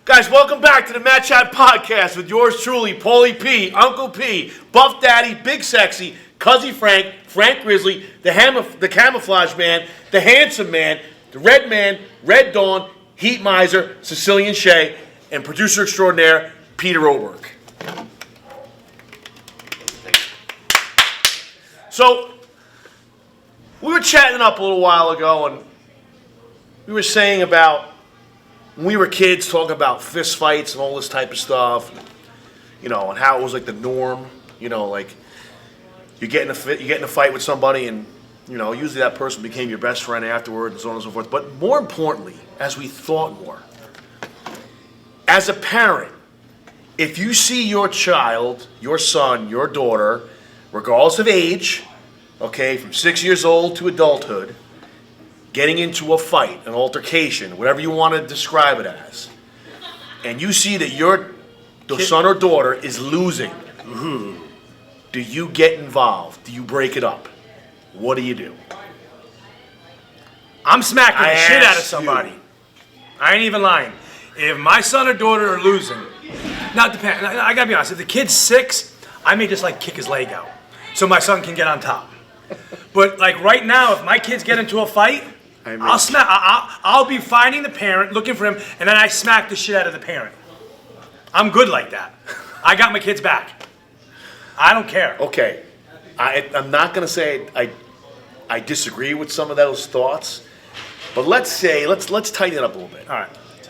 Guys, welcome back to the Matt Chat Podcast with yours truly, Paulie P, Uncle P, Buff Daddy, Big Sexy, Cuzzy Frank, Frank Grizzly, the Camouflage Man, the Handsome Man, the Red Man, Red Dawn, Heat Miser, Sicilian Shay, and producer extraordinaire, Peter Oberg. So, we were chatting up a little while ago, and we were saying about when we were kids, talking about fist fights and all this type of stuff, you know, and how it was like the norm, you know, like you get in a fight with somebody, and you know, usually that person became your best friend afterward, and so on and so forth. But more importantly, as we thought more, as a parent, if you see your child, your son, your daughter, regardless of age, okay, from 6 years old to adulthood, getting into a fight, an altercation, whatever you want to describe it as, and you see that your son or daughter is losing, do you get involved? Do you break it up? What do you do? I'm smacking the shit out of somebody. I ain't even lying. If my son or daughter are losing, now it depends. I gotta be honest. If the kid's 6, I may just like kick his leg out so my son can get on top. But like right now, if my kids get into a fight, I'll be finding the parent, looking for him, and then I smack the shit out of the parent. I'm good like that. I got my kids back. I don't care. Okay, I'm not gonna say I disagree with some of those thoughts, but let's tighten it up a little bit. All right.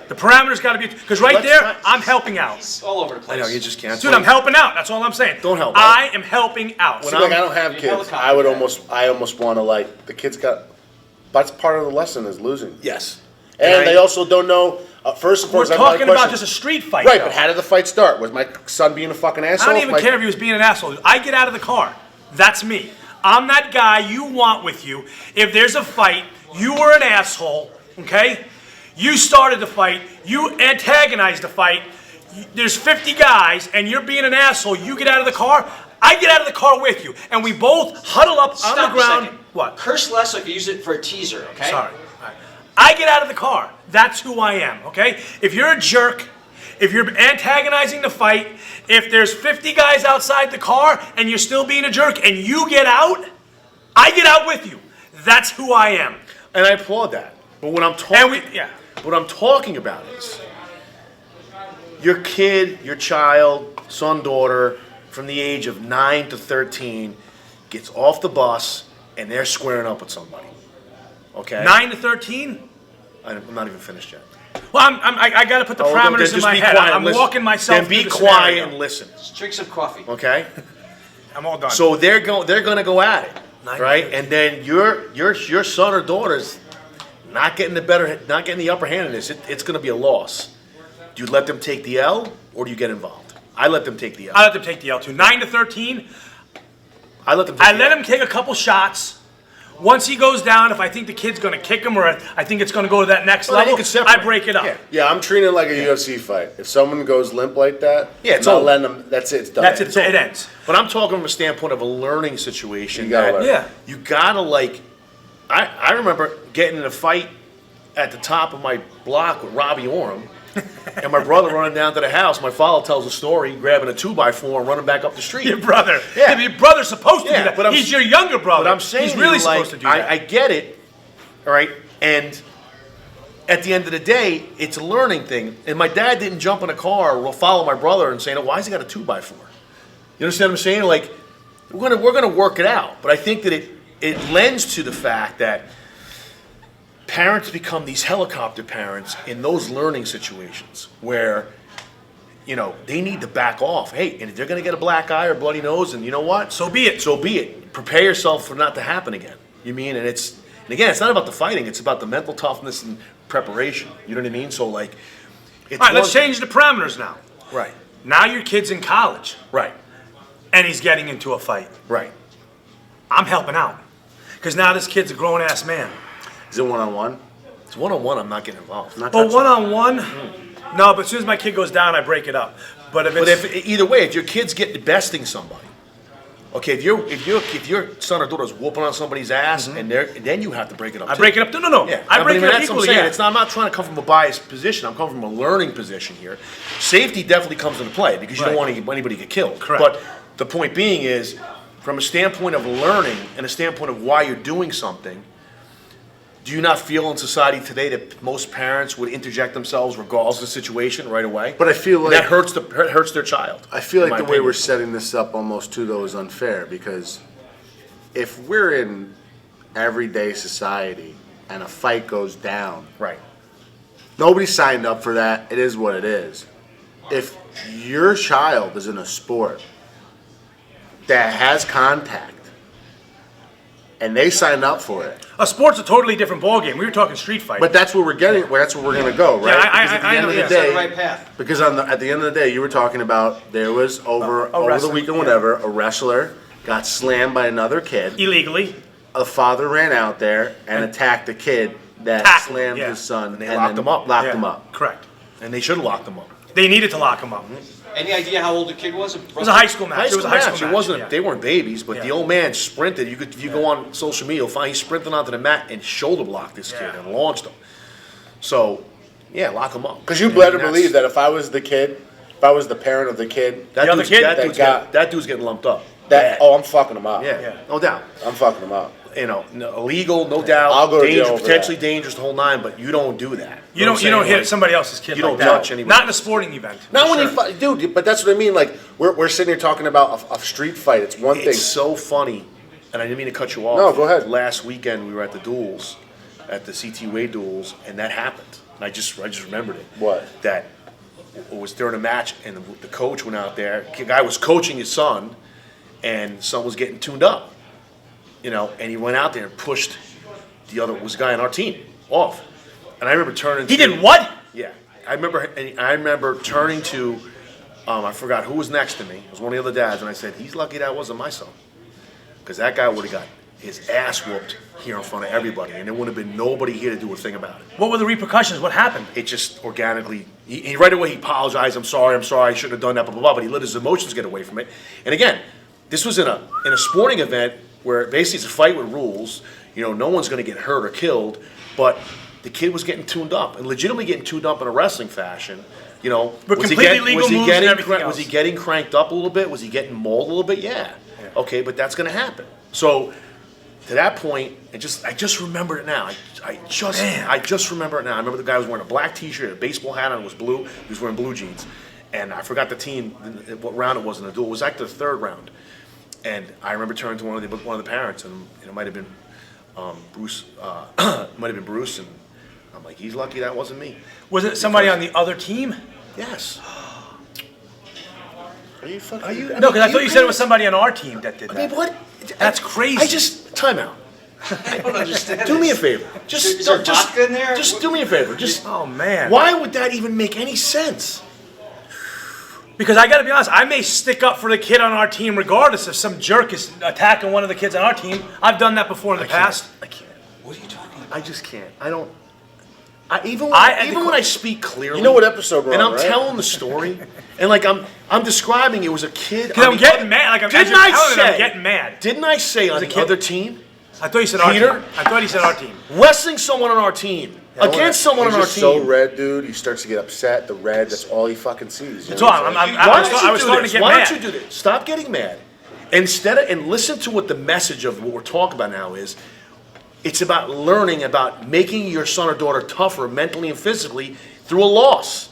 The parameters got to be, because I'm helping out. It's all over the place. I know, you just can't. Dude, I'm helping out. That's all I'm saying. Don't help. I am helping out. See, like, I don't have kids. I almost want to, like, the kids got. That's part of the lesson is losing. Yes. And they also don't know. First and We're foremost, talking about just a street fight. Right, though. but how did the fight start? Was my son being a fucking asshole? I don't even care if he was being an asshole. I get out of the car. That's me. I'm that guy you want with you. If there's a fight, you were an asshole, okay? You started the fight. You antagonized the fight. There's 50 guys, and you're being an asshole. You get out of the car. I get out of the car with you, and we both huddle up on the ground. What? Curse less, so I can use it for a teaser, okay? Sorry. All right. I get out of the car. That's who I am, okay? If you're a jerk, if you're antagonizing the fight, if there's 50 guys outside the car and you're still being a jerk and you get out, I get out with you. That's who I am. And I applaud that. But what I'm talking about is your kid, your child, son, daughter, from the age of 9 to 13, gets off the bus and they're squaring up with somebody. Okay? 9 to 13? I'm not even finished yet. Well, I got to put the parameters in my head. I'm walking myself through the scenario. Then be quiet scenario. and listen. Just drink some coffee. Okay? I'm all done. So they're going to go at it, right? And then your son or daughter's not getting the upper hand in this. It's going to be a loss. Do you let them take the L or do you get involved? I let them take the L. I let them take the L too. 9 to 13. I let them. I let him take a couple shots. Once he goes down, if I think the kid's going to kick him or I think it's going to go to that next level, I break it up. Yeah, I'm treating it like a UFC fight. If someone goes limp like that, it's not letting them. That's it. It's done. That's it. It ends. But I'm talking from a standpoint of a learning situation. You gotta learn. You gotta like. I remember getting in a fight at the top of my block with Robbie Orem. And my brother running down to the house. My father tells a story, grabbing a 2x4 and running back up the street. Your brother. Yeah. Your brother's supposed to do that. But he's your younger brother. But I'm saying he's really supposed to do that. I get it, all right? And at the end of the day, it's a learning thing. And my dad didn't jump in a car or follow my brother and say, "No, why has he got a 2x4?" You understand what I'm saying? Like, we're gonna work it out. But I think that it lends to the fact that parents become these helicopter parents in those learning situations where, you know, they need to back off. Hey, and if they're going to get a black eye or bloody nose, and you know what? So be it. So be it. Prepare yourself for not to happen again. You mean? And again, it's not about the fighting. It's about the mental toughness and preparation. You know what I mean? So like, all right, let's change the parameters now. Right. Now your kid's in college. Right. And he's getting into a fight. Right. I'm helping out. Because now this kid's a grown-ass man. Is it one-on-one? It's one-on-one. I'm not getting involved. But one-on-one, no. But as soon as my kid goes down, I break it up. But if either way, if your kid's besting somebody, Okay, if your son or daughter's whooping on somebody's ass, and then you have to break it up. I break it up. No. Yeah, I break it up that's what I'm equally. saying. Yeah. It's not, I'm not trying to come from a biased position. I'm coming from a learning position here. Safety definitely comes into play because you don't want anybody to get killed. Correct. But the point being is, from a standpoint of learning and a standpoint of why you're doing something, do you not feel in society today that most parents would interject themselves regardless of the situation right away? But I feel like that hurts their child. I feel in like my the way we're opinion. setting this up almost too though is unfair because if we're in everyday society and a fight goes down, Right. nobody signed up for that. It is what it is. If your child is in a sport that has contact and they sign up for it, A sport's a totally different ballgame. We were talking street fight. but that's where we're getting. Well, that's where we're going to go, right? Yeah, Because at the I end know, of the yeah. Is that day, the right path? because at the end of the day, you were talking about there was over the wrestling, weekend, yeah. whatever, a wrestler got slammed by another kid. illegally. A father ran out there and attacked a kid that Tackled, slammed yeah. his son And they then locked him up. Locked Yeah, him up. Correct. And they should have locked them up. They needed to lock him up. Any idea how old the kid was? It was a high school match. It was a high school match. It wasn't. yeah. They weren't babies, but the Yeah. old man sprinted. If you go on social media, you'll find he's sprinting onto the mat and shoulder blocked this kid Yeah. and launched him. So, yeah, lock him up. Because you I better mean, believe that if I was the kid, if I was the parent of the kid, that The other dude's, kid? that That dude's, got- that dude's getting lumped up. that Bad. I'm fucking him up. Yeah, no doubt. I'm fucking him up. You know, illegal, no doubt. I'll go to jail over potentially that. dangerous, the whole nine. But you don't do that. You know don't what I'm saying? hit Like, somebody else's kid you like don't that. touch anybody. Not in a sporting event. Not for when sure. dude, but that's what I mean. Like we're sitting here talking about a street fight. It's one thing. It's so funny, and I didn't mean to cut you off. No, go ahead. Last weekend we were at the duels, at the CT Way duels, and that happened. And I just remembered it. What? That it was during a match, and the coach went out there. The guy was coaching his son, and son was getting tuned up. You know, and he went out there and pushed the other was a guy on our team off. And I remember turning. He to, did what? Yeah, I remember turning to. I forgot who was next to me. It was one of the other dads, and I said, "He's lucky that wasn't my son, because that guy would have got his ass whooped here in front of everybody, and there would have been nobody here to do a thing about it." What were the repercussions? What happened? It just organically. He right away he apologized. I'm sorry. I shouldn't have done that. Blah blah blah. But he let his emotions get away from it. And again, this was in a sporting event where basically it's a fight with rules. You know, no one's going to get hurt or killed, but the kid was getting tuned up and legitimately getting tuned up in a wrestling fashion. You know, But was he completely get- legal was he moves and getting everything was he else. getting cranked up a little bit? Was he getting mauled a little bit? Yeah. Okay, but that's going to happen. So to that point, I just remembered it now. I just remember it now. I remember the guy was wearing a black T-shirt, a baseball hat on, it was blue. He was wearing blue jeans, and I forgot the team, what round it was in the duel. It was like the third round, and I remember turning to one of the parents, and it might have been Bruce. Might have been Bruce, and I'm like, he's lucky that wasn't me. Was it somebody on the other team? Yes. Are you fucking? Are you? No, because I thought you said it was somebody on our team that did I that. mean, what? That's crazy. I just time out. I don't understand. Do me a this. favor. Just Is there just, vodka in there? Just do me a favor. Just Oh man. why would that even make any sense? Because I got to be honest, I may stick up for the kid on our team regardless if some jerk is attacking one of the kids on our team. I've done that before in the past. I can't. What are you talking about? I just can't. I don't. Even I- when I speak clearly, You know what episode we're and on, I'm right? telling the story, and like I'm describing it was a kid. Because on I'm the getting other- mad. Like I'm Didn't as I you're telling it, say? I'm getting mad. Didn't I say on a the kid. other team, I thought you said our Peter? team. I thought you said our team. wrestling someone on our team against someone on He's our just so team? red, dude. He starts to get upset. The red, that's all he fucking sees. That's all. I Why was don't you do starting this? to get Why mad. don't you do this? Stop getting mad. And listen to what the message of what we're talking about now is. It's about learning about making your son or daughter tougher mentally and physically through a loss.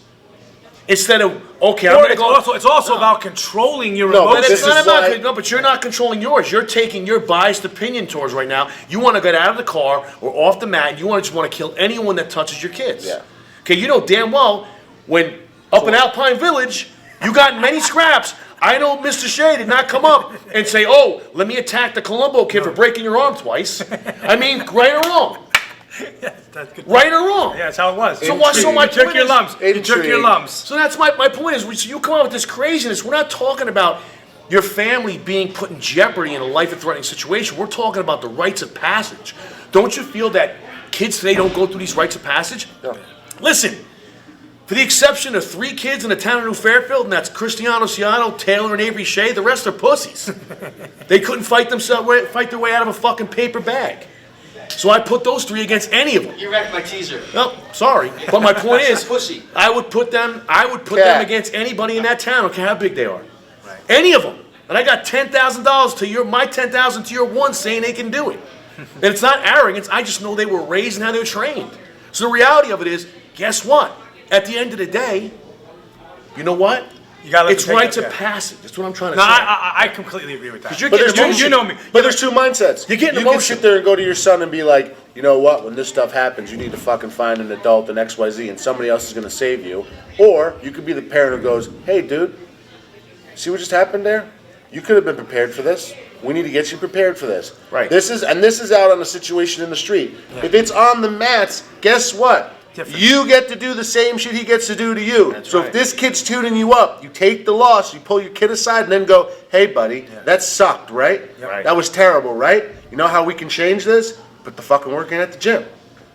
Instead of, okay, I'm Or going to it's go. also, it's also about controlling your No, But emotions. it's This not is about, why- no, but you're not controlling yours. You're taking your biased opinion towards right now. You want to get out of the car or off the mat. You just want to kill anyone that touches your kids. Yeah. Okay, you know damn well when up in Alpine Village, you got in many scraps. I know Mr. Shea did not come up and say, oh, let me attack the Colombo kid for breaking your arm twice. I mean, right or wrong. That's good. Right or wrong. Yeah, that's how it was. So why- so my you took point your is- lumps. You took your Intrigue. lumps. So that's my point is, so you come out with this craziness. We're not talking about your family being put in jeopardy in a life-threatening situation. We're talking about the rites of passage. Don't you feel that kids today don't go through these rites of passage? No. Listen, For the exception of 3 kids in the town of New Fairfield, and that's Cristiano Ciano, Taylor, and Avery Shea, the rest are pussies. They couldn't fight their way out of a fucking paper bag. So I put those 3 against any of them. You wrecked my teaser. No, sorry. But my point is, Pussy. I would put them Yeah. against anybody in that town, I don't care how big they are. Any of them. And I got $10,000 to my $10,000 to your 1 saying they can do it. And it's not arrogance, I just know they were raised and how they were trained. So the reality of it is, guess what? At the end of the day, you know what? You gotta let It's them take rites that, of yeah. passage. That's what I'm trying to No, say. I completely agree with that. 'Cause you're But getting there's two, emotion. You know me. But there's 2 mindsets. You're getting You can emotion. sit there and go to your son and be like, you know what? When this stuff happens, you need to fucking find an adult in XYZ, and somebody else is going to save you. Or you could be the parent who goes, hey, dude, see what just happened there? You could have been prepared for this. We need to get you prepared for this. Right. This is out on a situation in the street. If it's on the mats, guess what? Different. You get to do the same shit he gets to do to you. That's so right. if this kid's tuning you up, you take the loss, you pull your kid aside, and then go, hey, buddy, that sucked, right? Right. That was terrible, right? You know how we can change this? Put the fucking work in at the gym.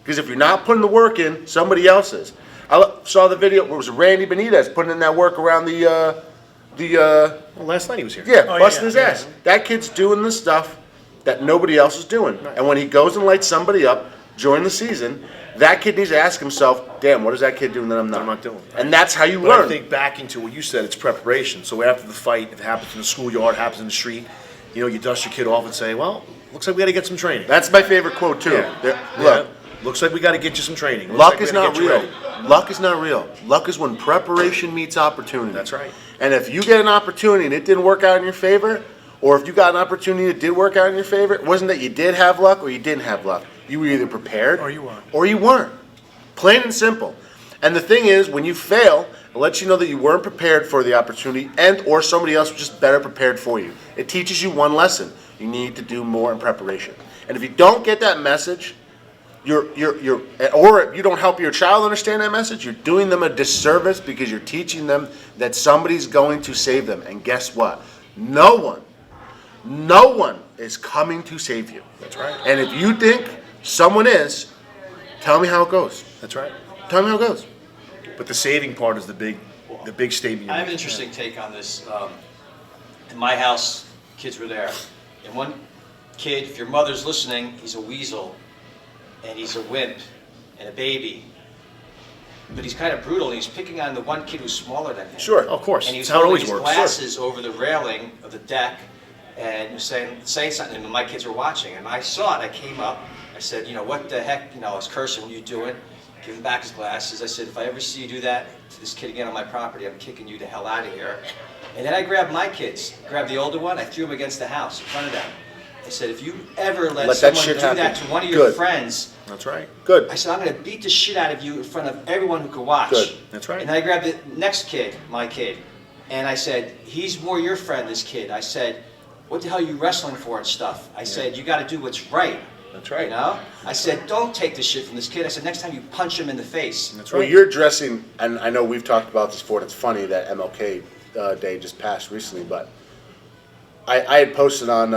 Because if you're not putting the work in, somebody else is. I saw the video where it was Randy Benitez putting in that work around Well, last night he was here. Oh, busting yeah, his yeah. ass. That kid's doing the stuff that nobody else is doing. And when he goes and lights somebody up during the season, that kid needs to ask himself, damn, what is that kid doing that I'm not doing? And that's how you But learn. I think backing to what you said, it's preparation. So after the fight, if it happens in the schoolyard, happens in the street, you dust your kid off and say, well, looks like we got to get some training. That's my favorite quote, too. Look, Looks like we got to get you some training. Looks luck like we is gotta not get you real. ready. Luck is not real. Luck is when preparation meets opportunity. That's right. And if you get an opportunity and it didn't work out in your favor, or if you got an opportunity that did work out in your favor, it wasn't that you did have luck or you didn't have luck. You were either prepared Or you weren't. Or you weren't. Plain and simple. And the thing is, when you fail, it lets you know that you weren't prepared for the opportunity and or somebody else was just better prepared for you. It teaches you one lesson. You need to do more in preparation. And if you don't get that message, or if you don't help your child understand that message, you're doing them a disservice because you're teaching them that somebody's going to save them. And guess what? No one is coming to save you. That's right. And if you think someone is, tell me how it goes. That's right. Tell me how it goes. But the saving part is the big statement. you I have make. an interesting take on this. In my house, kids were there. And one kid, if your mother's listening, he's a weasel, and he's a wimp, and a baby. But he's kind of brutal, and he's picking on the one kid who's smaller than him. Sure. Of course. And he was That's how it holding always his works. glasses over the railing of the deck, and was saying something, and my kids were watching. And I saw it, I came up, I said, what the heck, I was cursing, what are you doing? Give him back his glasses. I said, if I ever see you do that to this kid again on my property, I'm kicking you the hell out of here. And then I grabbed my kids, grabbed the older one, I threw him against the house in front of them. I said, if you ever let that someone shit do happen. that to one of your Good. friends, That's right. Good. I said, I'm going to beat the shit out of you in front of everyone who could watch. Good. That's right. And then I grabbed the next kid, my kid, and I said, he's more your friend, this kid. I said, what the hell are you wrestling for and stuff? I said, you got to do what's right. That's right. I said, don't take the shit from this kid. I said, next time you punch him in the face. That's Well, right. you're addressing, and I know we've talked about this before, and it's funny that MLK Day just passed recently, but I had posted on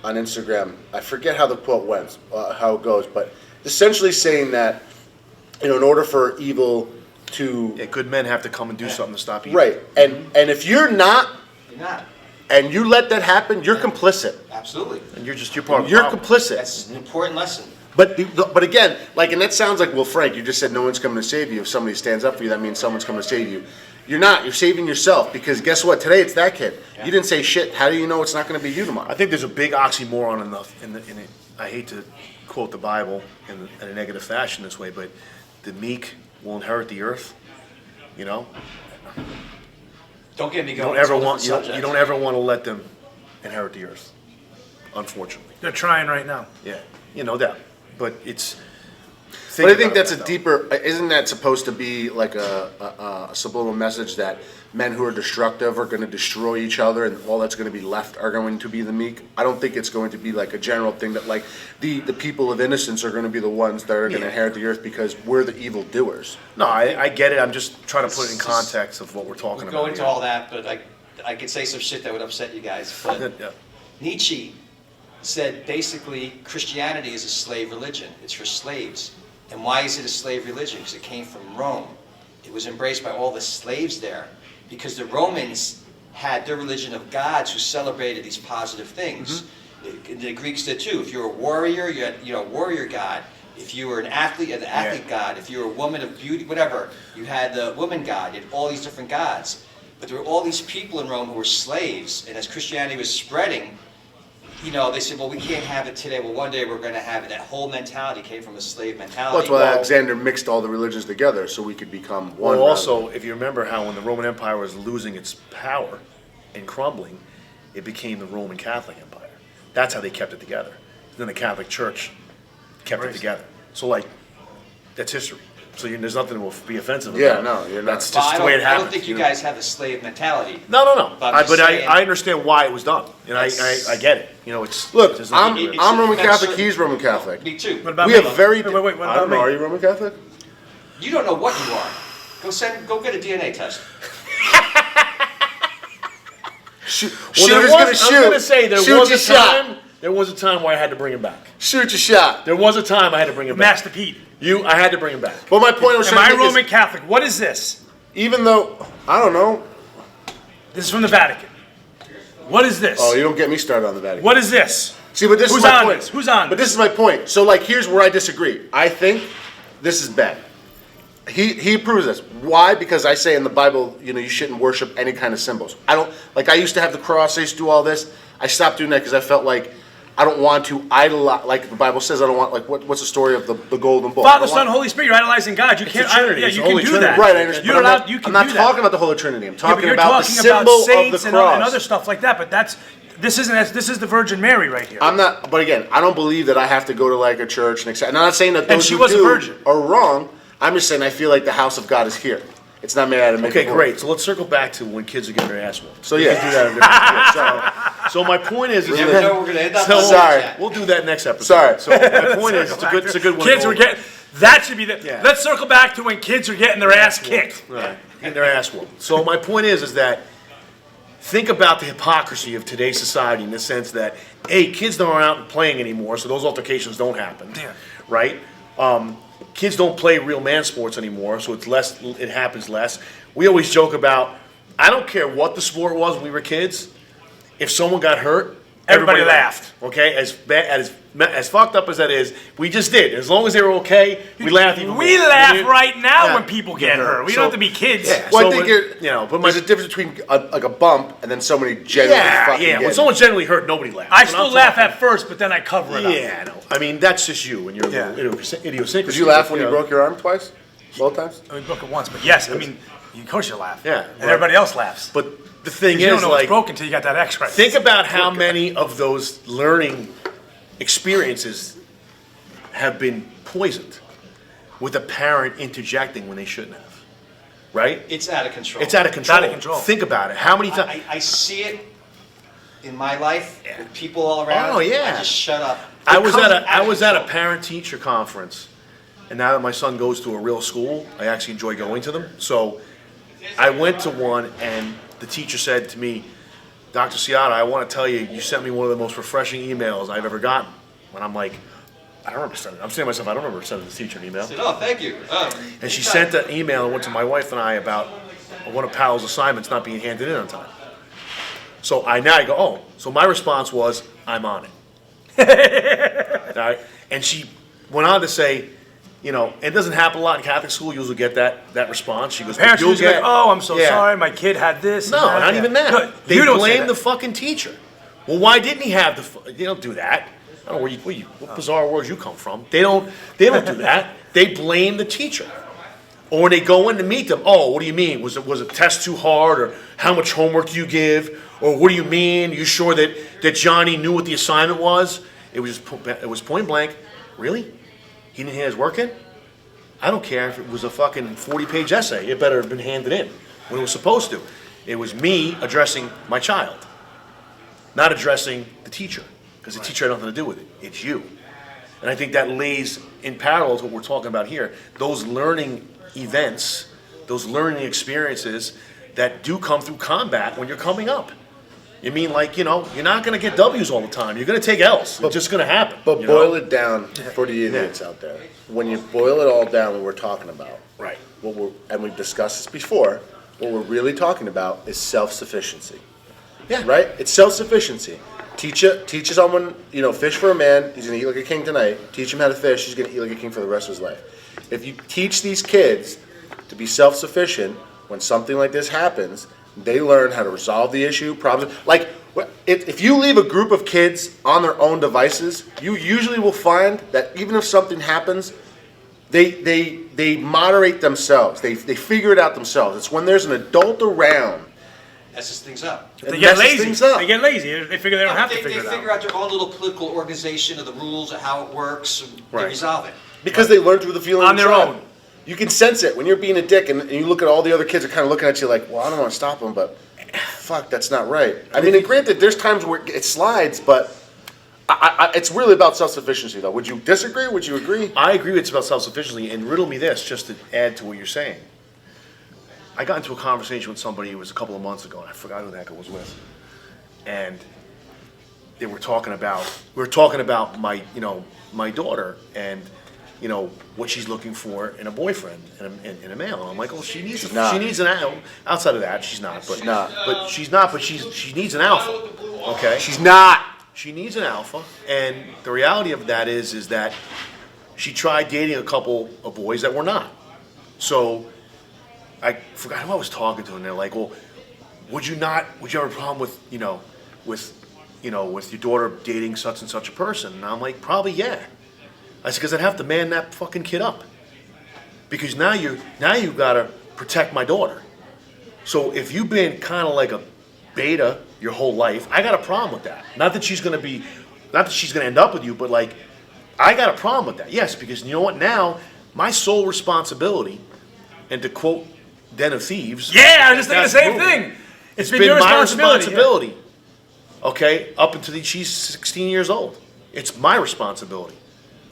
Instagram, I forget how the quote went, how it goes, but essentially saying that, in order for evil to... Yeah, good men have to come and do something to stop evil. Right, and if you're not, You're not. and you let that happen, you're complicit. Absolutely. And you're part of the You're problem. complicit. That's an important lesson. But again, and that sounds like, well, Frank, you just said no one's coming to save you. If somebody stands up for you, that means someone's coming to save you. You're not. You're saving yourself because guess what? Today it's that kid. Yeah. You didn't say shit. How do you know it's not going to be you tomorrow? I think there's a big oxymoron in it. I hate to quote the Bible in a negative fashion this way, but the meek will inherit the earth. Don't get me You going. don't ever It's a want different you subject. don't ever want to let them inherit the earth. Unfortunately, They're trying right now. yeah, that. But it's. But I think about that's that, a though. deeper. Isn't that supposed to be like a subliminal message that men who are destructive are going to destroy each other, and all that's going to be left are going to be the meek? I don't think it's going to be like a general thing that like the people of innocence are going to be the ones that are going to Yeah. inherit the earth because we're the evil doers. No, I get it. I'm just trying to put it in context of what we're talking We'll about. go into here. all that, but I could say some shit that would upset you guys. But Yeah. Nietzsche said basically Christianity is a slave religion. It's for slaves. And why is it a slave religion? Because it came from Rome. It was embraced by all the slaves there because the Romans had their religion of gods who celebrated these positive things. The Greeks did too. If you were a warrior, you had a warrior god. If you were an athlete, you had the athlete god. If you were a woman of beauty, whatever, you had the woman god. You had all these different gods. But there were all these people in Rome who were slaves, and as Christianity was spreading, they said, well, we can't have it today. Well, one day we're going to have it. That whole mentality came from a slave mentality. Well, that's why Alexander mixed all the religions together so we could become one. Well, also, if you remember how when the Roman Empire was losing its power and crumbling, it became the Roman Catholic Empire. That's how they kept it together. Then the Catholic Church kept it together. So, that's history. So there's nothing to be offensive about. Yeah, no, you're not. That's just the way it I happened. don't think you guys have a slave mentality. No. But I'm just saying- I understand why it was done, and I get it. It's Look, it's I'm it's- Roman that's Catholic. certain- He's Roman Catholic. Me too. What about We me? have very. Wait, what I about don't know. me? Are you Roman Catholic? You don't know what you are. Go get a DNA test. Shoot. Well, Shooter's gonna shoot. I'm gonna say there Shoot was your a shot. time. There was a time where I had to bring him back. Shoot your shot. There was a time I had to bring him back. Master Pete. I had to bring him back. But my point I was Am trying I to make Roman Catholic? What is this? is, even though I don't know. This is from the Vatican. What is this? Oh, you don't get me started on the Vatican. What is this? See, but this Who's is my on point. this? Who's on But this? this is my point. So, here's where I disagree. I think this is bad. He proves this. Why? Because I say in the Bible, you shouldn't worship any kind of symbols. I don't I used to have the cross. I used to do all this. I stopped doing that because I felt like I don't want to idolize. Like the Bible says, I don't want what's the story of the golden bull? Father, I don't Son, want- Holy Spirit. You're idolizing God. You can't. a Trinity. It's you the can Holy do Trinity. that. Right, I understand. You're but allowed. You can I'm not do talking that. about the Holy Trinity. I'm Yeah, talking but you're about the talking symbol about of saints the and cross. other stuff like that. But this is the Virgin Mary right here. I'm not, but again, I don't believe that I have to go to a church and accept. And I'm not saying that And those she who was a do virgin. are wrong. I'm just saying I feel like the house of God is here. It's not made out of Okay, maple wood. great. So let's circle back to when kids are getting their ass whooped. So, We yeah. can do that. In different so my point is You that never know we're going to end up So- on Sorry. that. we'll do that next episode. Sorry. So my point is, it's a good one. to Kids go were over. getting. That should be the. Yeah. Let's circle back to when kids are getting their ass kicked. Right. Getting their ass whooped. So my point is that think about the hypocrisy of today's society in the sense that, A, kids don't are out playing anymore, so those altercations don't happen. Yeah. Right? Kids don't play real man sports anymore, so it's less. It happens less. We always joke about, I don't care what the sport was when we were kids, if someone got hurt, Everybody laughed. Okay? As fucked up as that is, we just did. As long as they were okay, we laughed even more. We laugh You know? right now Yeah. when people get hurt. We So- don't have to be kids. Yeah. Well, So, I think but, but there's a difference between a bump and then somebody genuinely fucking yeah. When getting- someone's generally hurt, nobody laughs. I When still I'm laugh talking- at first, but then I cover it up. Yeah, I know. I mean, that's just you and your Yeah. little idiosyncrasy. Did you laugh when you know. broke your arm twice? Both times? I mean, broke it once, but yes, I mean, of course you laugh. Yeah, And right. everybody else laughs. But the thing You don't is, know like, it's broken until you got that X-ray. think about how many of those learning experiences have been poisoned with a parent interjecting when they shouldn't have. Right? It's out of control. It's out of control. out of control. Think about it. How many times? I see it in my life with people all around. Oh, yeah. I just shut up. I It was comes at out of a control. parent-teacher conference, and now that my son goes to a real school, I actually enjoy going to them. So I went to one, and the teacher said to me, "Dr. Ciata, I want to tell you, you sent me one of the most refreshing emails I've ever gotten." And I'm like, I don't remember sending. I'm saying to myself, I don't remember sending the teacher an email. I said, oh, thank you. And she sent an email and went to my wife and I about one of Powell's assignments not being handed in on time. So I go, oh. So my response was, I'm on it. All right? And she went on to say, it doesn't happen a lot in Catholic school. You usually get that response. She goes, Parents "You'll usually get." like, oh, I'm so Yeah. sorry, my kid had this. No, and that. not even that. Good. They You don't say blame that. the fucking teacher. Well, why didn't he have they don't do that. I don't know what bizarre world you come from. They don't do that. They blame the teacher. Or when they go in to meet them, oh, what do you mean? Was a test too hard? Or how much homework do you give? Or what do you mean? You sure that Johnny knew what the assignment was? It was point blank. Really? He didn't hand his work in? I don't care if it was a fucking 40-page essay. It better have been handed in when it was supposed to. It was me addressing my child, not addressing the teacher, because the teacher had nothing to do with it. It's you. And I think that lays in parallel to what we're talking about here. Those learning events, those learning experiences that do come through combat when you're coming up. You mean you're not going to get W's all the time. You're going to take L's. It's just going to happen. But you boil know? it down for the idiots out there. When you boil it all down, what we're talking about, Right. and we've discussed this before, what we're really talking about is self-sufficiency. Yeah. Right? It's self-sufficiency. Teach someone, fish for a man, he's going to eat like a king tonight. Teach him how to fish, he's going to eat like a king for the rest of his life. If you teach these kids to be self-sufficient, when something like this happens, they learn how to resolve the issue, problems. Like, if you leave a group of kids on their own devices, you usually will find that even if something happens, they moderate themselves. They figure it out themselves. It's when there's an adult around. Messes things up. They get lazy. Things up. They get lazy. They figure they don't have to They figure it figure out. out their own little political organization of the rules of how it works, and Right. they resolve it. Because they learn through the feeling On of their tribe. own. You can sense it when you're being a dick and you look at all the other kids are kind of looking at you like, well, I don't want to stop them, but fuck, that's not right. I mean, and granted, there's times where it slides, but it's really about self-sufficiency, though. Would you disagree? Would you agree? I agree it's about self-sufficiency, and riddle me this, just to add to what you're saying. I got into a conversation with somebody, it was a couple of months ago, and I forgot who the heck I was with. And we were talking about my daughter and, what she's looking for in a boyfriend and a male. And I'm like, well, she needs an alpha. Outside of that, she's not, but she needs an alpha. Okay? She's not. She needs an alpha, and the reality of that is that she tried dating a couple of boys that were not. So I forgot who I was talking to, and they're like, "Well, would you have a problem with your daughter dating such and such a person?" And I'm like, "Probably, yeah." I said, "Because I'd have to man that fucking kid up, because now you gotta protect my daughter. So if you've been kind of like a beta your whole life, I got a problem with that. Not that she's gonna end up with you, but like, I got a problem with that. Yes, because you know what? Now my sole responsibility, and to quote Den of Thieves, Yeah, I was just thinking the that's same moving. thing. It's been been your my responsibility, responsibility. Okay, up until she's 16 years old, it's my responsibility.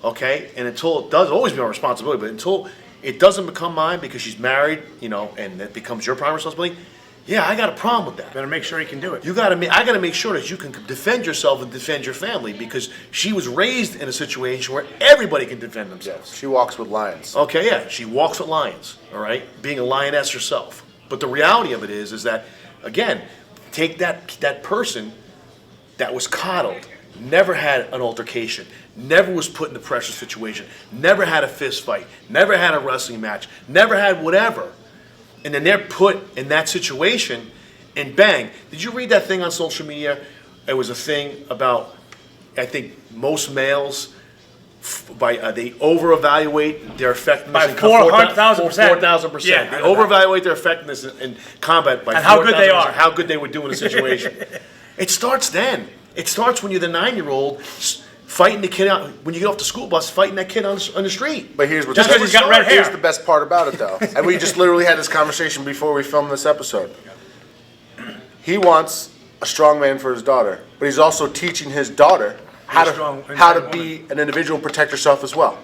Okay, and until it does, always be my responsibility. But until it doesn't become mine because she's married, and it becomes your prime responsibility. Yeah, I got a problem with that. Better make sure he can do it. I got to make sure that you can defend yourself and defend your family, because she was raised in a situation where everybody can defend themselves. She walks with lions. Okay, yeah, she walks with lions, all right, being a lioness herself. But the reality of it is that, again, take that person that was coddled, never had an altercation, never was put in a pressure situation, never had a fist fight, never had a wrestling match, never had whatever. And then they're put in that situation, and bang. Did you read that thing on social media? It was a thing about, I think, most males, they over-evaluate their effectiveness By in 400,000%. 4,000%. Yeah, They I know that. over-evaluate their effectiveness in combat by And how good they 4,000%, are. how good they would do in a situation. It starts then. It starts when you're the 9-year-old fighting the kid out, when you get off the school bus, fighting that kid on the street. But here's what Just 'cause he's got red hair. Here's the best part about it, though. And we just literally had this conversation before we filmed this episode. He wants a strong man for his daughter, but he's also teaching his daughter how strong to independent be an individual and protect herself as well.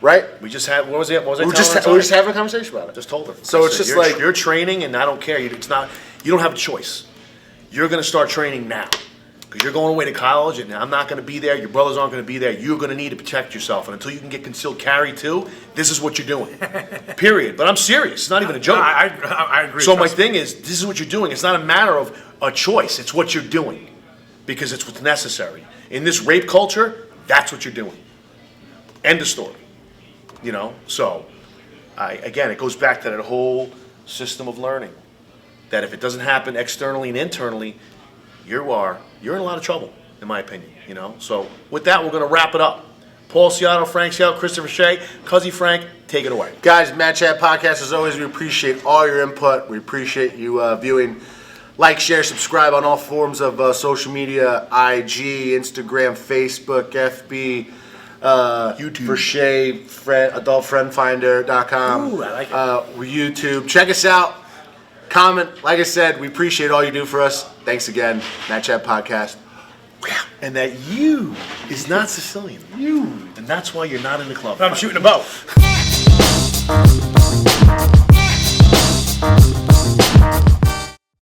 Right? We just had, what was it? What was I We're telling her? just having a conversation about it. Just told her. So I it's said, just you're, like- you're training, and I don't care. You don't have a choice. You're going to start training now, because you're going away to college, and I'm not going to be there. Your brothers aren't going to be there. You're going to need to protect yourself, and until you can get concealed carry too, this is what you're doing. Period. But I'm serious. It's not even a joke. I agree. So my trust me. thing is, this is what you're doing. It's not a matter of a choice. It's what you're doing, because it's what's necessary. In this rape culture, that's what you're doing. End of story. So again, it goes back to that whole system of learning. That if it doesn't happen externally and internally, you're in a lot of trouble, in my opinion. So with that, we're going to wrap it up. Paul Ciotto, Frank Ciotto, Christopher Shea, Cuzzy Frank, take it away. Guys, Matt Chat Podcast, as always, we appreciate all your input. We appreciate you viewing. Like, share, subscribe on all forms of social media, IG, Instagram, Facebook, FB, YouTube. For Shea, adultfriendfinder.com. Ooh, I like it. YouTube. Check us out. Comment. Like I said, we appreciate all you do for us. Thanks again. Matt Chat Podcast. And that you is not Sicilian. You. And that's why you're not in the club. I'm shooting a bow.